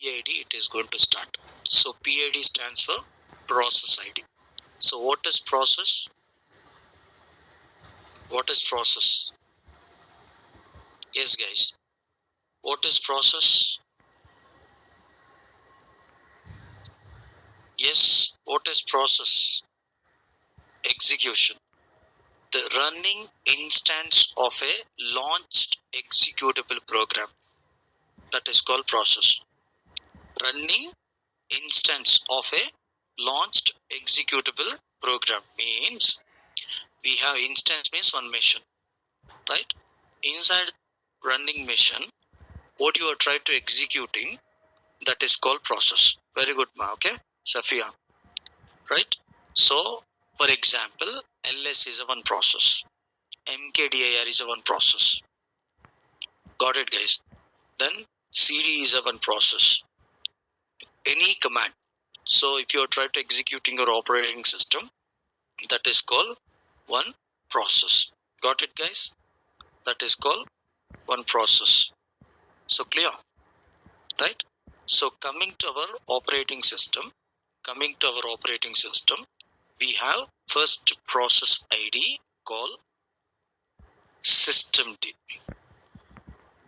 PID it is going to start. So PID stands for process ID. So what is process? What is process? Yes guys. What is process? Yes. What is process? Execution. The running instance of a launched executable program. That is called process. Running instance of a launched executable program means we have instance means one machine, right? Inside running machine, what you are trying to executing, that is called process. Very good, ma. Okay, Safia, right? So, for example, LS is a one process, MKDIR is a one process. Got it, guys? Then CD is a one process. Any command. So, if you are trying to executing your operating system, that is called one process. Got it, guys? That is called one process. So clear, right? So coming to our operating system, we have first process ID called system D.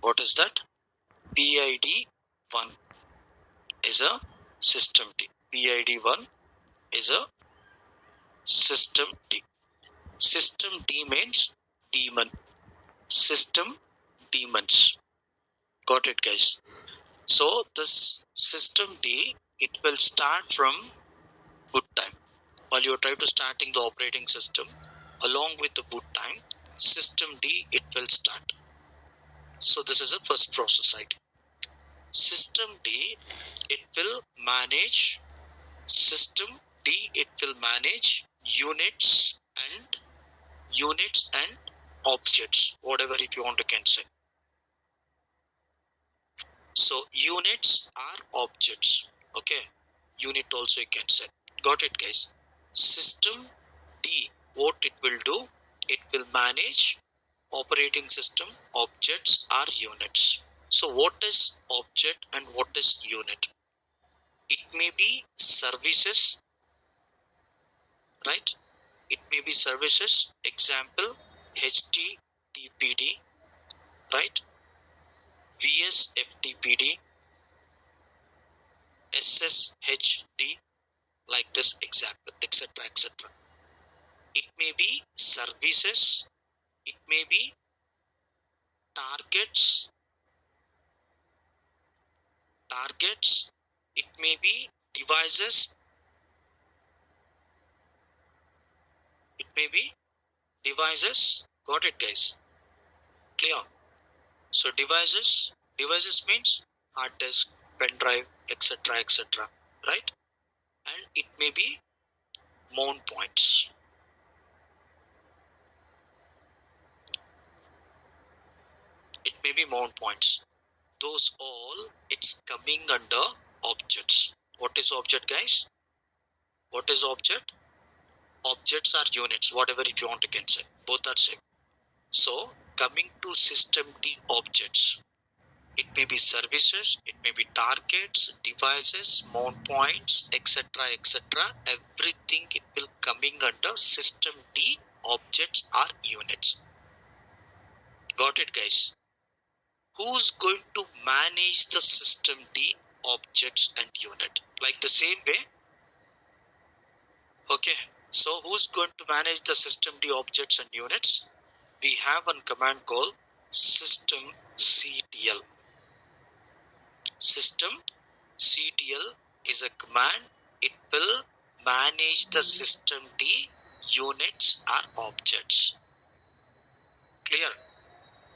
What is that? PID 1 is a system D. PID 1 is a system D. System D means daemon. System daemons. Got it, guys? So this system D, it will start from boot time. While you try to starting the operating system, along with the boot time, system D, it will start. So this is the first process ID. System D, it will manage units and objects, whatever if you want to can say. So units are objects. Okay. Unit also you can say. Got it, guys? System D, what it will do? It will manage operating system objects are units. So what is object and what is unit? It may be services, right? It may be services. Example, HTTPD, right? VSFTPD, SSHD, like this example, etc. etc. It may be services, it may be targets, it may be devices, it may be devices. Got it, guys? Clear? So devices means hard disk, pen drive, etc. etc. Right? And it may be mount points. It may be mount points. Those all it's coming under objects. What is object, guys? What is object? Objects are units, whatever if you want to can say. Both are same. So coming to system D objects, it may be services, it may be targets, devices, mount points, etc. etc. Everything it will coming under system D objects are units. Got it, guys? Who's going to manage the system D objects and unit? Like the same way. Okay. So who's going to manage the system D objects and units? We have one command called system CTL. System CTL is a command. It will manage the system D units or objects. Clear?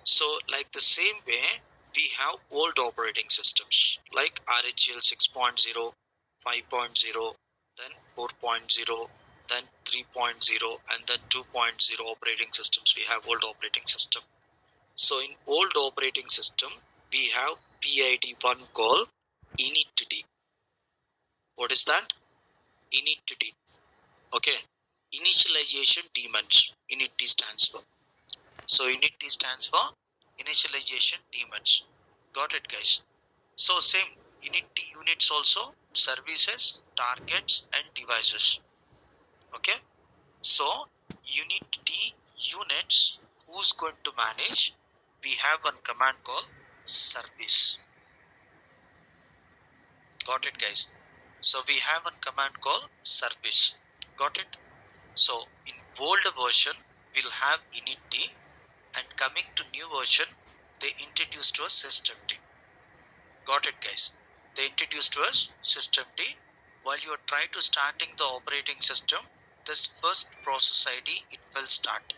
So like the same way, we have old operating systems like RHEL 6.0, 5.0, then 4.0, then 3.0, and then 2.0 operating systems. We have old operating system. So in old operating system, we have PID1 called initd. What is that? Initd. Okay. Initialization daemons. Initd stands for. So initd stands for initialization daemons. Got it, guys? So same. Unit D units also services, targets and devices. Okay. So unit D units, who's going to manage? We have one command called service. Got it, guys? So we have one command called service. Got it? So in old version, we'll have init D, and coming to new version, they introduced to us system D. Got it, guys? They introduced to us system D. While you are trying to starting the operating system, this first process ID, it will start.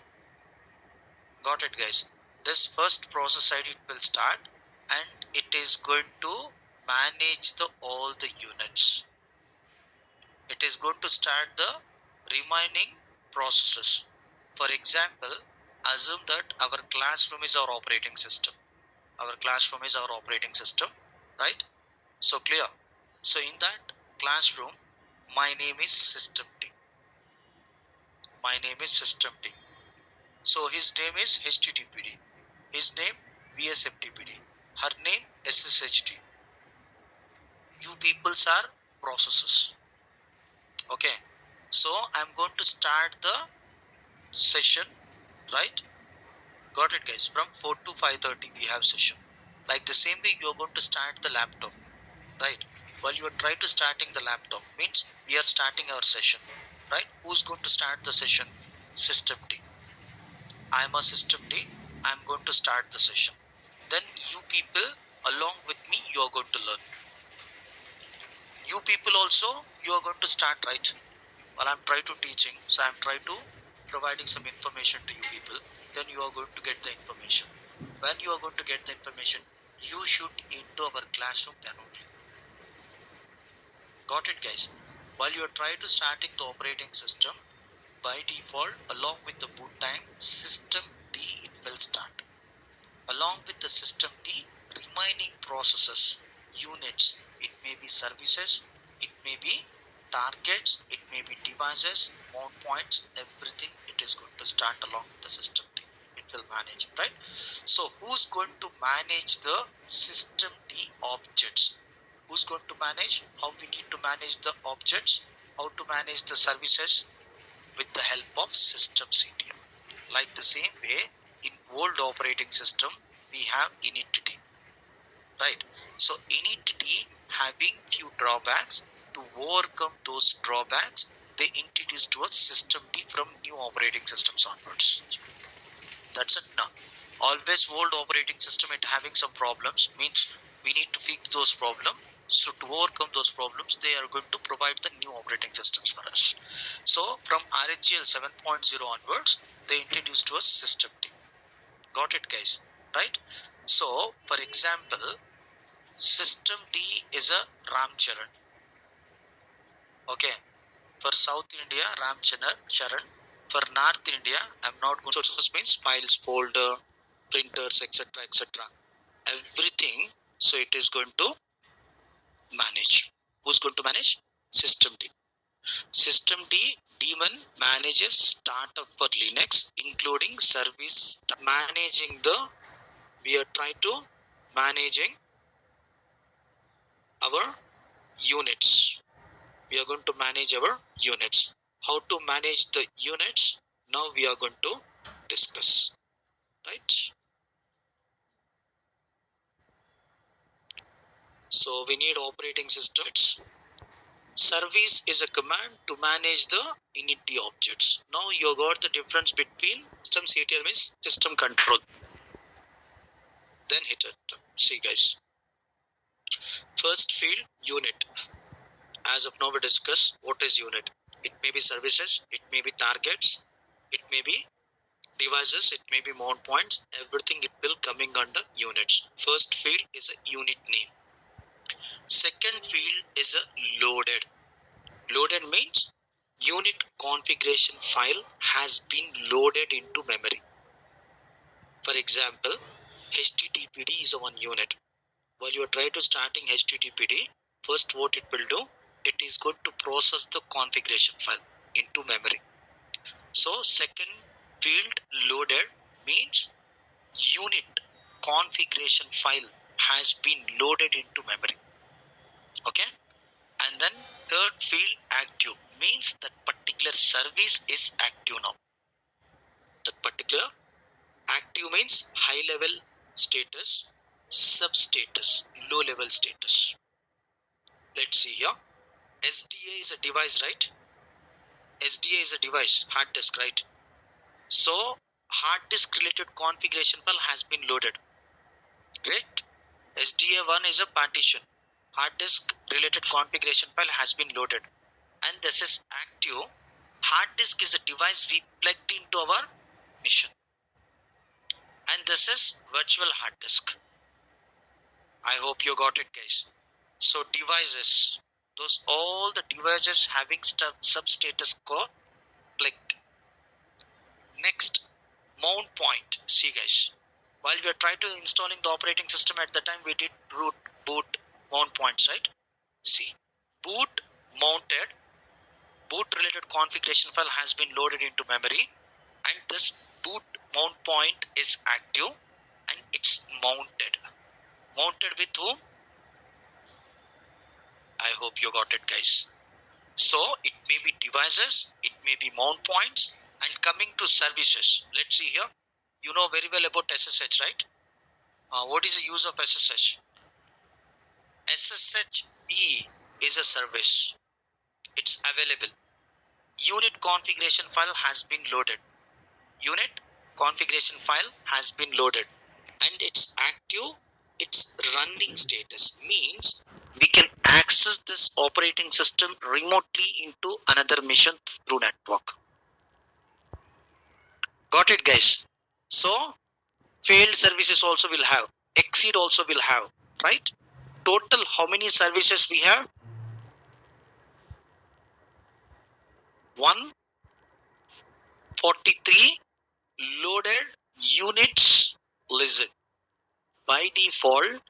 Got it, guys? This first process ID, it will start, and it is going to manage the all the units. It is going to start the remaining processes. For example, assume that our classroom is our operating system. Our classroom is our operating system, right? So clear. So in that classroom, my name is system D. My name is system D. So his name is HTTPD. His name VSFTPD. Her name SSHD. You peoples are processes. Okay. So I'm going to start the session, right? Got it, guys? From 4 to 5:30 we have session. Like the same way you are going to start the laptop, right? While you are trying to starting the laptop, means we are starting our session, right? Who's going to start the session? System D. I am a system D. I am going to start the session. Then you people along with me, you are going to learn. You people also, you are going to start, right? While I'm trying to teaching, so I'm trying to providing some information to you people, then you are going to get the information. When you are going to get the information, you should into our classroom then only. Got it, guys? While you are trying to starting the operating system, by default, along with the boot time, system D it will start. Along with the system D, remaining processes, units, it may be services, it may be targets, it may be devices, mount points, everything it is going to start along with the system D. It will manage, right? So who's going to manage the system D objects? Who's going to manage? How we need to manage the objects? How to manage the services? With the help of system CTL. Like the same way, in old operating system, we have init-d, right? So init-d having few drawbacks. To overcome those drawbacks, they introduced to us system D from new operating systems onwards. That's it now. Always old operating system it having some problems, means we need to fix those problems. So to overcome those problems, they are going to provide the new operating systems for us. So from RHGL 7.0 onwards, they introduced to us system D. Got it, guys? Right? So for example, system D is a Ram Charan. Okay. For South India, Ram Charan. For North India, I'm not going to. Sources means files, folder, printers, etc., etc. Everything. So it is going to manage. Who's going to manage? System D. System D daemon manages startup for Linux, including service managing the. We are trying to managing our units. We are going to manage our units. How to manage the units? Now we are going to discuss. Right? So we need operating systems. Service is a command to manage the init objects. Now you got the difference between system CTL means system control. Then hit it. See guys. First field unit. As of now we discuss what is unit. It may be services, it may be targets, it may be devices, it may be mount points, everything it will coming under units. First field is a unit name. Second field is a loaded. Loaded means unit configuration file has been loaded into memory. For example, HTTPD is a one unit. While you are trying to starting HTTPD, first what it will do, it is going to process the configuration file into memory. So second field loaded means unit configuration file has been loaded into memory. Okay, and then third field active means that particular service is active now. That particular active means high level status, sub status, low level status. Let's see here. SDA is a device, right? SDA is a device, hard disk, right? So hard disk related configuration file has been loaded. Great. SDA1 is a partition. Hard disk related configuration file has been loaded. And this is active. Hard disk is a device we plugged into our machine. And this is virtual hard disk. I hope you got it, guys. So devices, those all the devices having substatus code clicked. Next, mount point. See, guys, while we are trying to installing the operating system at the time, we did boot mount points, right? See, boot mounted, boot related configuration file has been loaded into memory, and this boot mount point is active and it's mounted. Mounted with whom? I hope you got it, guys. So it may be devices, it may be mount points, and coming to services. Let's see here. You know very well about SSH, right? What is the use of SSH? SSH-B is a service. It's available. Unit configuration file has been loaded. Unit configuration file has been loaded. And it's active. Its running status means we can access this operating system remotely into another machine through network. Got it, guys? So failed services also will have. Exceed also will have, right? Total how many services we have? 143 loaded units. Listen, by default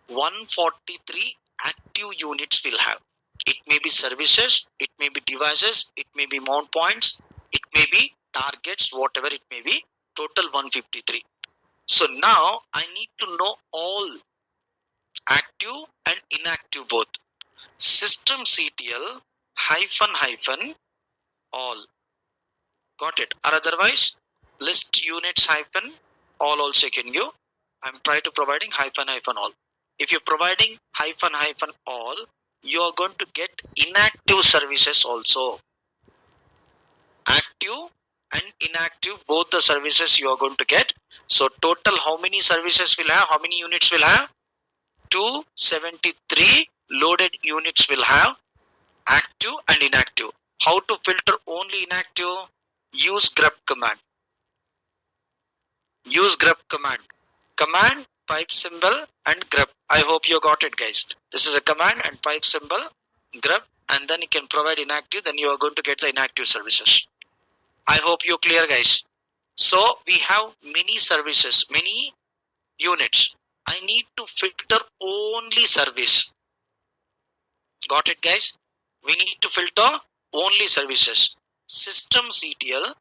143 active units will have. It may be services, it may be devices, it may be mount points, it may be targets, whatever it may be. Total 153. So now I need to know all active and inactive both. Systemctl hyphen all. Got it? Or otherwise list units hyphen all also can give. I'm trying to providing hyphen all. If you're providing hyphen all, you are going to get inactive services also. Active and inactive, both the services you are going to get. So total how many services will have? How many units will have? 273 loaded units will have active and inactive. How to filter only inactive? Use grep command. Use grep command. Command, pipe symbol and grep. I hope you got it, guys. This is a command and pipe symbol, grep, and then you can provide inactive, then you are going to get the inactive services. I hope you're clear, guys. So we have many services, many units. I need to filter only service. Got it, guys? We need to filter only services. Systemctl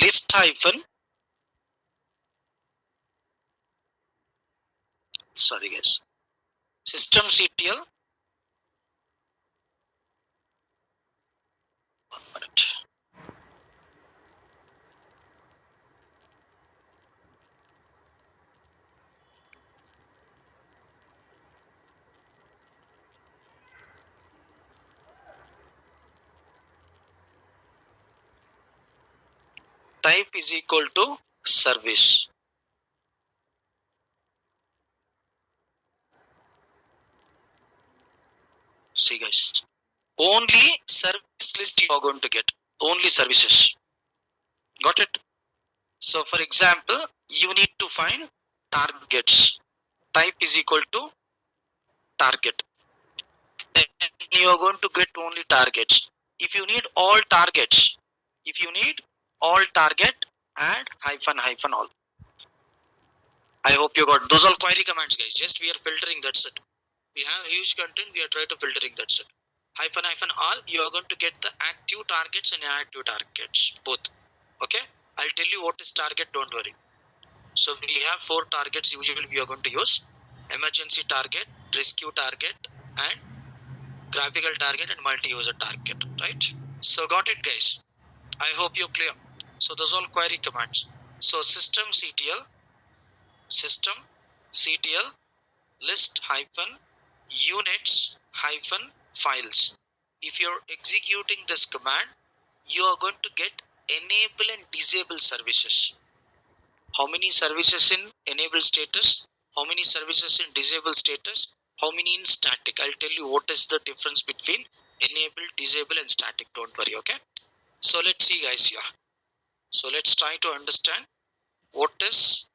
list sorry guys, systemctl 1 minute. Type is equal to service. See, guys, only service list you are going to get, only services. Got it? So for example, you need to find targets. Type is equal to target. Then you are going to get only targets. If you need all targets, if you need all target, add hyphen all. I hope you got those all query commands, guys. Just we are filtering, that's it. We have huge content, we are trying to filtering, that's it. Hyphen all, you are going to get the active targets and inactive targets, both. Okay, I'll tell you what is target, don't worry. So we have 4 targets usually we are going to use. emergency target, rescue target, and graphical target and multi-user target, right? So got it, guys? I hope you're clear. So those all query commands. So system CTL list hyphen units hyphen files. If you're executing this command, you are going to get enable and disable services. How many services in enable status? How many services in disable status? How many in static? I'll tell you what is the difference between enable, disable, and static. Don't worry, okay? So let's see, guys, here. So let's try to understand what is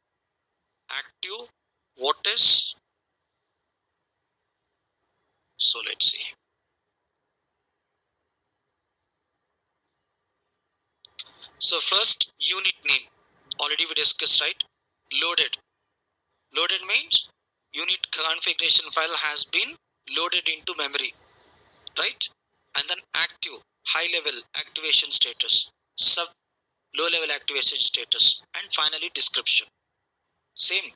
active, what is. So let's see. So first, unit name. Already we discussed, right? Loaded. Loaded means unit configuration file has been loaded into memory, right? And then active, high level activation status, sub low level activation status, and finally description. Same.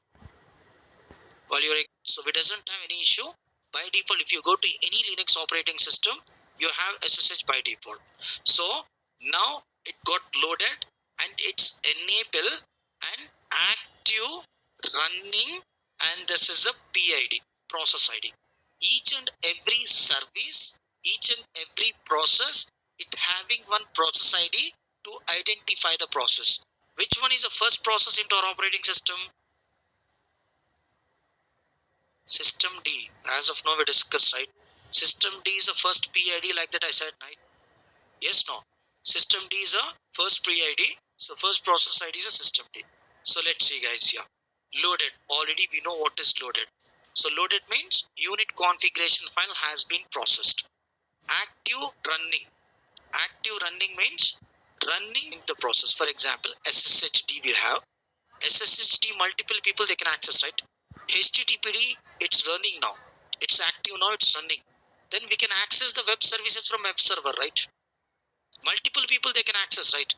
While you're so it doesn't have any issue. By default, if you go to any Linux operating system, you have SSH by default. So now it got loaded and it's enable and active running, and this is a PID, process ID. Each and every service, each and every process, it having one process ID to identify the process. Which one is the first process into our operating system? System D. As of now, we discussed, right? System D is the first PID, like that I said, right? Yes, no. System D is a first PID. So first process ID is a system D. So let's see, guys, here. Loaded. Already we know what is loaded. So loaded means unit configuration file has been processed. Active running. Active running means running in the process. For example, SSHD we have. SSHD multiple people they can access, right? HTTPD, it's running now. It's active now, it's running. Then we can access the web services from web server, right? Multiple people they can access, right?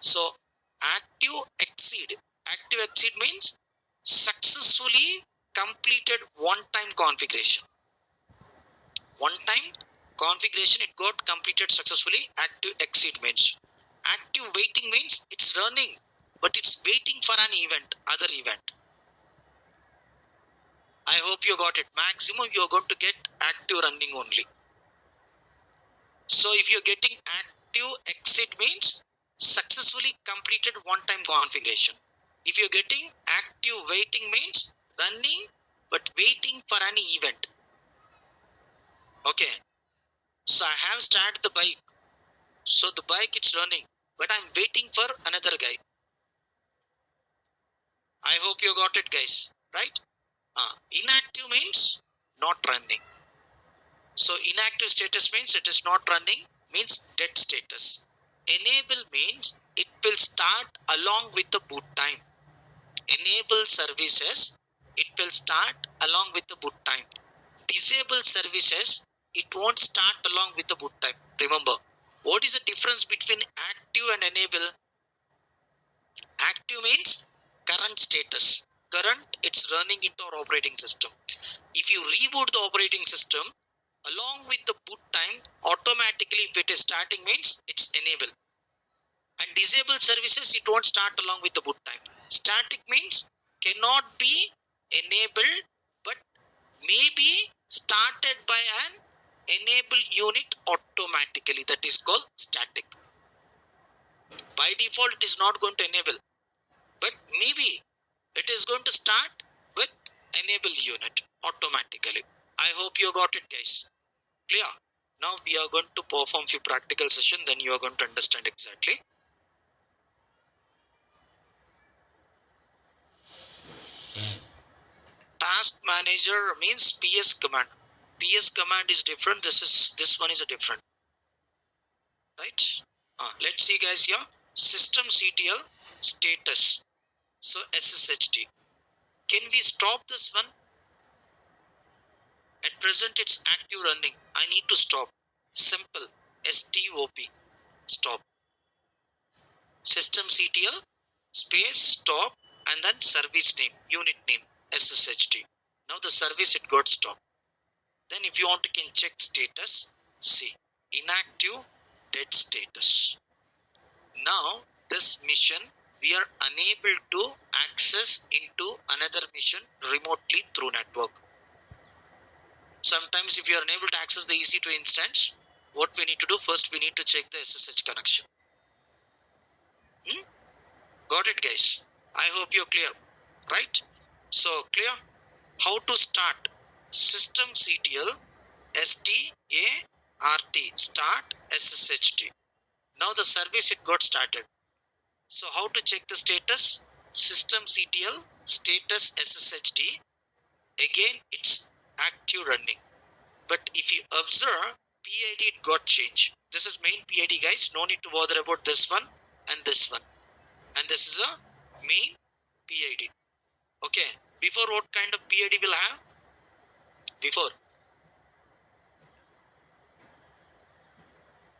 So active exceed. Active exceed means successfully completed one-time configuration. One-time configuration, it got completed successfully. Active exceed means. Active waiting means it's running, but it's waiting for an event, other event. I hope you got it. Maximum you are going to get active running only. So if you're getting active exit means successfully completed one-time configuration. If you're getting active waiting means running but waiting for an event. Okay. So I have started the bike. So the bike it's running, but I'm waiting for another guy. I hope you got it, guys. Right? Inactive means not running. So inactive status means it is not running, means dead status. Enable means it will start along with the boot time. Enable services, it will start along with the boot time. Disable services, it won't start along with the boot time. Remember, what is the difference between active and enable? Active means current status. Current, it's running into our operating system. If you reboot the operating system, along with the boot time, automatically if it is starting means it's enable. And disable services, it won't start along with the boot time. Static means cannot be enabled, but may be started by an enable unit automatically. That is called static. By default, it is not going to enable, but maybe it is going to start with enable unit automatically. I hope you got it, guys. Clear? Now we are going to perform few practical session, then you are going to understand exactly. Task manager means PS command. PS command is different. This one is a different. Right? Let's see, guys, here. System CTL status. So SSHD. Can we stop this one? At present it's active running. I need to stop. Simple. STOP. Stop. System CTL space stop and then service name, unit name, SSHD. Now the service it got stopped. Then if you want to can check status, see inactive dead status. Now this mission we are unable to access into another mission remotely through network. Sometimes if you are unable to access the EC2 instance, what we need to do first, we need to check the SSH connection. Got it, guys? I hope you're clear, right? So clear? How to start systemctl start start SSHD. Now the service it got started. So how to check the status? Systemctl status SSHD. Again, it's active running. But if you observe, PID it got changed. This is main PID, guys. No need to bother about this one and this one. And this is a main PID. Okay. Before, what kind of PID will have? Before.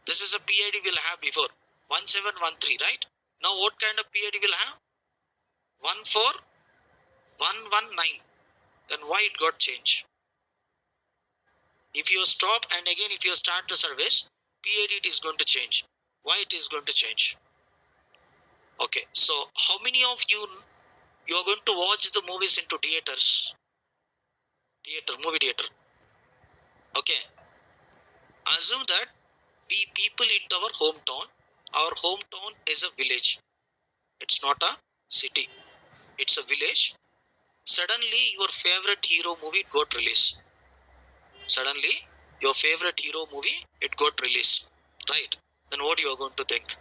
This is a PID will have before. 1713, right? Now what kind of PID will have? 14119. Then why it got changed? If you stop and again if you start the service, PID it is going to change. Why it is going to change? Okay, so how many of you are going to watch the movies into theaters? Movie theater. Okay. Assume that we people in our hometown is a village. It's not a city. It's a village. Suddenly your favorite hero movie got released. Suddenly your favorite hero movie it got released. Right? Then what you are going to think?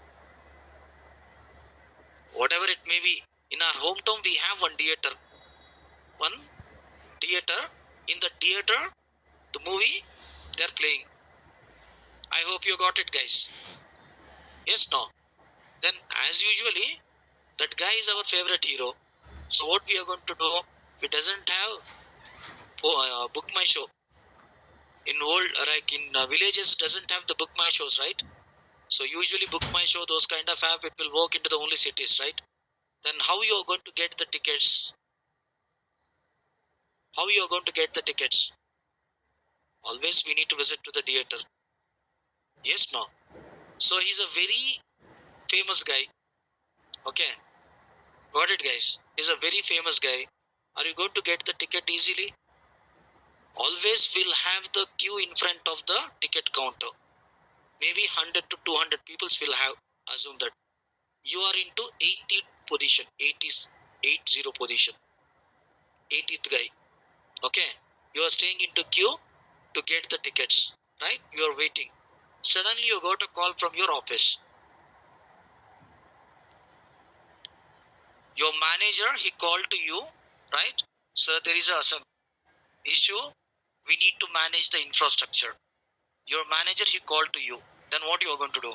Whatever it may be, in our hometown we have one theater. In the theater, the movie they're playing. I hope you got it, guys. Yes, no? Then as usually, that guy is our favorite hero. So what we are going to do, we doesn't have book my show. In villages doesn't have the book my shows, right? So usually book my show, those kind of app, it will work into the only cities, right? Then how you are going to get the tickets? How you are going to get the tickets? Always we need to visit to the theater. Yes, no? So he's a very famous guy. Okay. Got it, guys? He's a very famous guy. Are you going to get the ticket easily? Always will have the queue in front of the ticket counter. Maybe 100 to 200 people will have. Assume that you are into 80th position, 80 position, 80th guy. Okay, you are staying into queue to get the tickets, right? You are waiting. Suddenly you got a call from your office. Your manager, he called to you, right? So there is some issue. We need to manage the infrastructure. Your manager, he called to you. Then what you are going to do?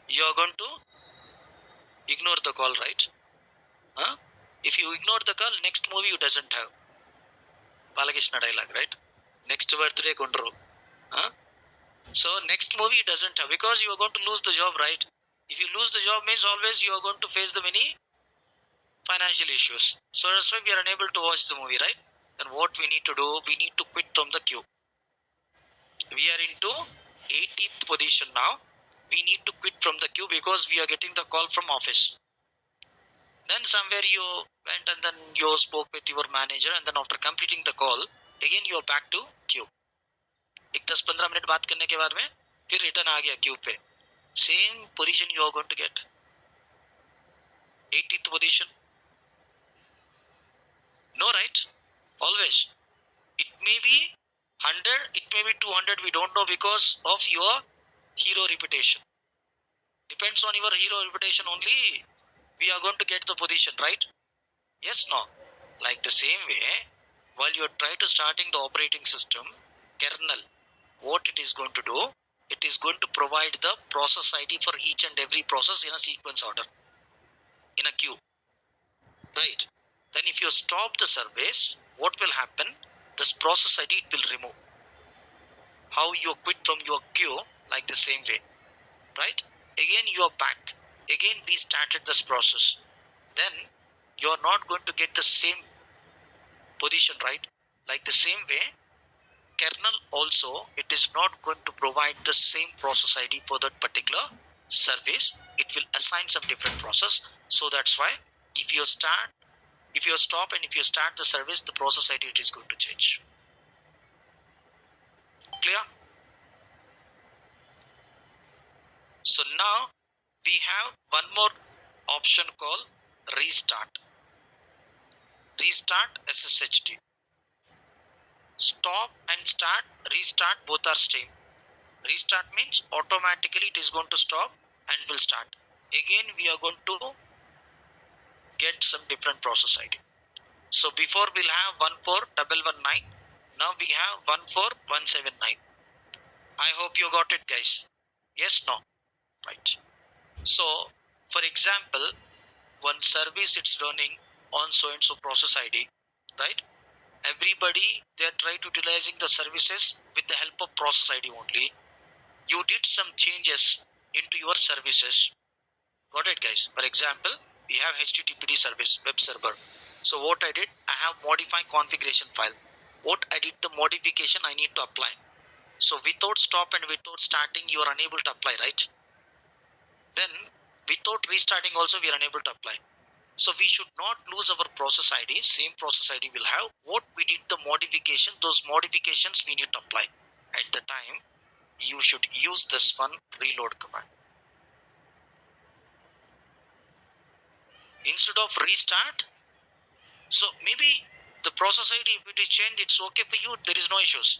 You are going to ignore the call, right? Huh? If you ignore the call, next movie you doesn't have. Balakrishna dialogue, right? Next birthday control. Huh? So next movie you doesn't have because you are going to lose the job, right? If you lose the job means always you are going to face the many financial issues. So that's why we are unable to watch the movie, right? Then what we need to do, we need to quit from the queue. We are into 80th position now. We need to quit from the queue because we are getting the call from office. Then somewhere you went and then you spoke with your manager and then after completing the call, again you are back to queue. एक 10-15 minute बात करने के बाद में फिर return आ गया Q पे. Same position you are going to get. 80th position. No, right? Always. It may be 100, it may be 200, we don't know because of your hero reputation. Depends on your hero reputation only we are going to get the position, right? Yes, no? Like the same way, while you are trying to starting the operating system, kernel, what it is going to do, it is going to provide the process ID for each and every process in a sequence order, in a queue, right? Then if you stop the service, what will happen? This process ID it will remove. How you quit from your queue, like the same way, right? Again you are back. Again we started this process. Then you are not going to get the same position, right? Like the same way, kernel also, it is not going to provide the same process ID for that particular service. It will assign some different process. So that's why if you stop and if you start the service, the process ID it is going to change. Clear? So now we have one more option called restart. Restart SSHD. Stop and start, restart, both are same. Restart means automatically it is going to stop and will start. Again, we are going to get some different process ID. So before we'll have 14119. Now we have 14179. I hope you got it, guys. Yes, no? Right. So, for example, one service it's running on so and so process ID, right? Everybody they are trying to utilizing the services with the help of process ID only. You did some changes into your services. Got it, guys? For example, we have HTTPD service, web server. So what I did, I have modified configuration file. What I did, the modification I need to apply. So without stop and without starting, you are unable to apply, right? Then without restarting also, we are unable to apply. So we should not lose our process ID. Same process ID will have what we did the modification. Those modifications we need to apply. At the time, you should use this one reload command. Instead of restart, so maybe the process ID, if it is changed, it's okay for you, there is no issues.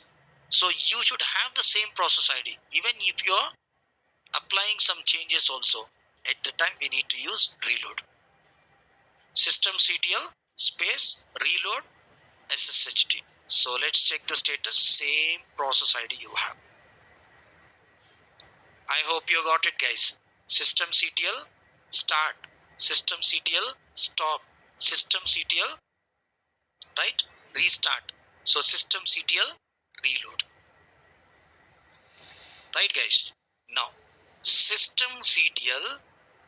So you should have the same process ID. Even if you are applying some changes also, at the time we need to use reload. Systemctl space reload SSHD. So let's check the status. Same process ID you have. I hope you got it, guys. Systemctl start, systemctl stop, systemctl right restart. So systemctl reload. Right, guys? Now systemctl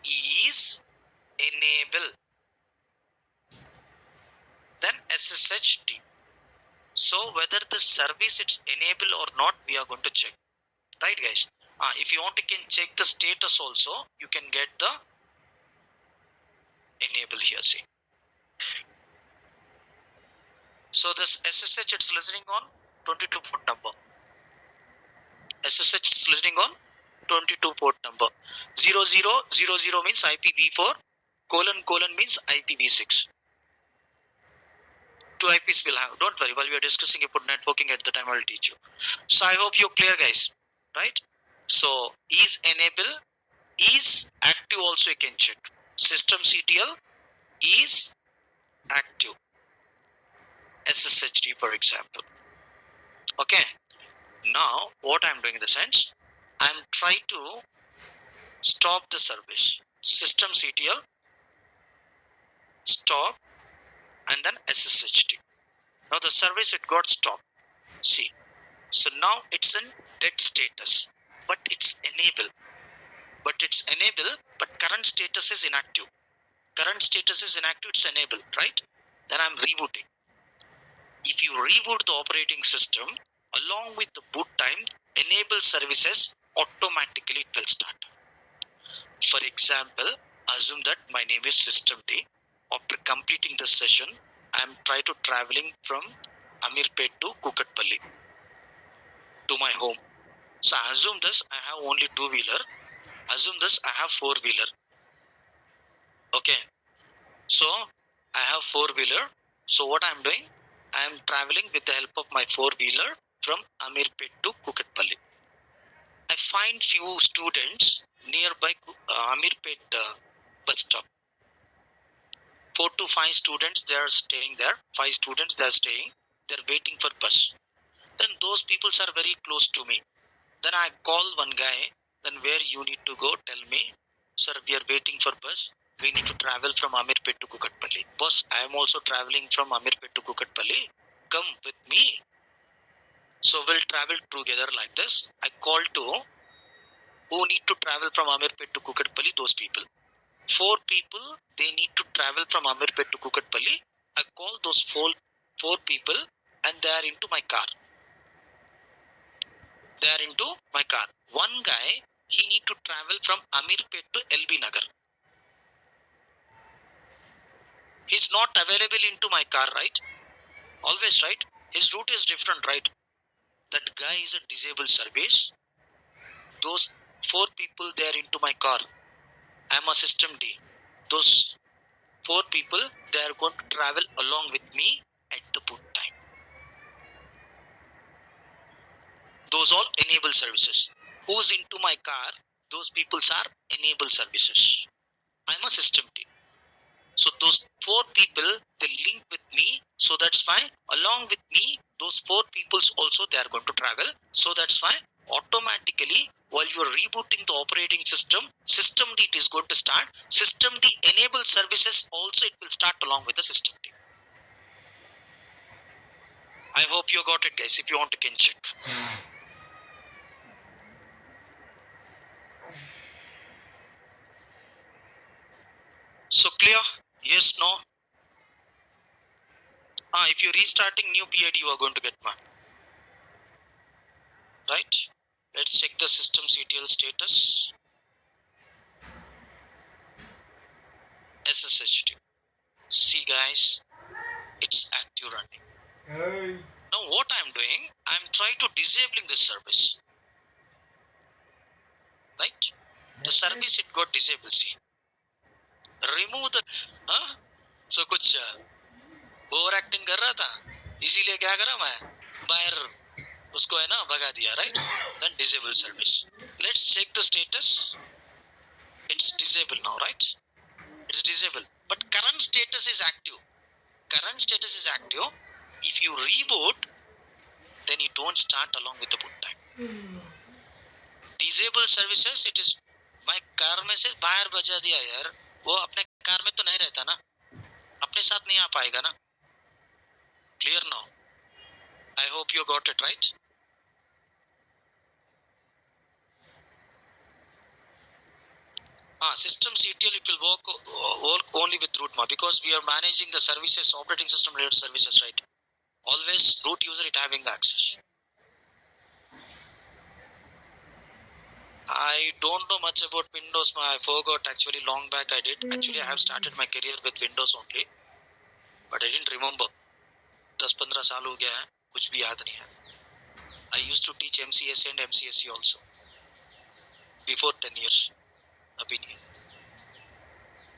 is enable, then SSHD. So whether the service it's enable or not, we are going to check. Right, guys? If you want, you can check the status also. You can get the enable here. See. So this SSH it's listening on 22 port number. SSH is listening on 22 port number. 0000 means IPv4. Colon means IPv6. Two IPs will have. Don't worry. While we are discussing about networking at the time, I will teach you. So I hope you're clear, guys. Right? So is enable, is active also you can check. Systemctl is active. SSHD for example. Okay. Now what I'm doing in the sense, I'm trying to stop the service. Systemctl stop and then SSHD. Now the service it got stopped. See. So now it's in dead status, but it's enable. But current status is inactive. Current status is inactive, it's enable, right? Then I'm rebooting. If you reboot the operating system, along with the boot time, enable services automatically it will start. For example, assume that my name is systemd. After completing the session, I'm trying to traveling from Amirpet to Kukatpalli to my home. So assume this, I have only two-wheeler. Assume this, I have four-wheeler. Okay. So I have four-wheeler. So what I'm doing, I am traveling with the help of my four-wheeler from Amirpet to Kukatpalli. I find few students nearby Amirpet bus stop. 4 to 5 students they are staying there. 5 students they are staying. They are waiting for bus. Then those people are very close to me. Then I call one guy. Then where you need to go? Tell me, sir. We are waiting for bus. We need to travel from Amirpet to Kukatpalli. Boss, I am also traveling from Amirpet to Kukatpalli. Come with me. So we'll travel together like this. I call to who need to travel from Amirpet to Kukatpalli, those people. 4 people, they need to travel from Amirpet to Kukatpalli. I call those 4 4 people, and they are into my car. They are into my car. One guy, he need to travel from Amirpet to LB Nagar. He's not available into my car, right? Always, right? His route is different, right? That guy is a disabled service. Those 4 people, they are into my car. I'm a system D. Those 4 people, they are going to travel along with me at the boot time. Those all enable services. Who's into my car? Those people are enable services. I'm a system team. So those 4 people, they link with me. So that's why along with me, those 4 peoples also they are going to travel. So that's why automatically while you are rebooting the operating system, system D it is going to start. System D enable services also it will start along with the system D. I hope you got it, guys. If you want to can check. So clear? Yes, no? If you're restarting new PID, you are going to get one. Right? Let's check the system CTL status. SSHD. See guys, it's active running. Hey. Now what I'm doing, I'm trying to disabling this service. Right? The service it got disabled. See. Remove the So कुछ overacting कर रहा था, इसीलिए क्या करा मैं बाहर उसको है ना भगा दिया, right? Then disable service. Let's check the status. It's disabled now, right? It's disabled. But current status is active. Current status is active. If you reboot, then it won't start along with the boot time. Disable services, it is my car में से बाहर बजा दिया यार. वो अपने car में तो नहीं रहता ना, अपने साथ नहीं आ पाएगा ना. Clear now? I hope you got it right. System CTL it will work only with root map because we are managing the services, operating system related services, right? Always root user it having the access. I don't know much about Windows. I forgot actually long back I did. Actually I have started my career with Windows only. But I didn't remember. 10-15 साल हो गया है, कुछ भी याद नहीं है. I used to teach MCSA and MCSE also. Before 10 years. अभी नहीं.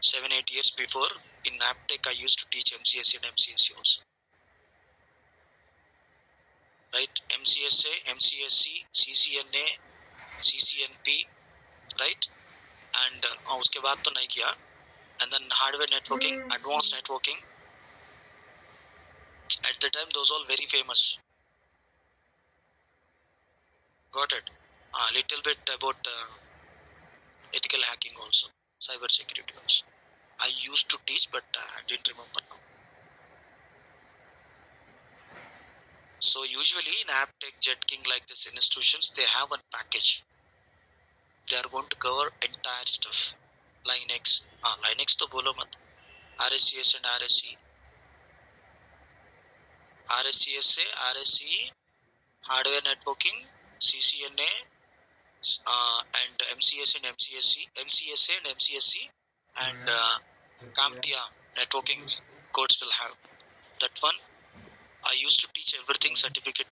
7-8 years before in NAPTEC I used to teach MCSA and MCSE also. Right? MCSA, MCSE, CCNA, CCNP, right? And उसके बाद तो नहीं किया. And then hardware networking, advanced networking. At the time, those all very famous. Got it? A little bit about ethical hacking also, cyber security also. I used to teach, but I didn't remember now. So usually in AppTech, JetKing like this institutions, they have one package. They are going to cover entire stuff. Linux, Linux to bolo mat. RSCS and RSE. RSCSA, RSE, hardware networking, CCNA, and MCS and MCSC, MCSA and MCSC, and CAMTIA networking codes will have that one. I used to teach everything certificate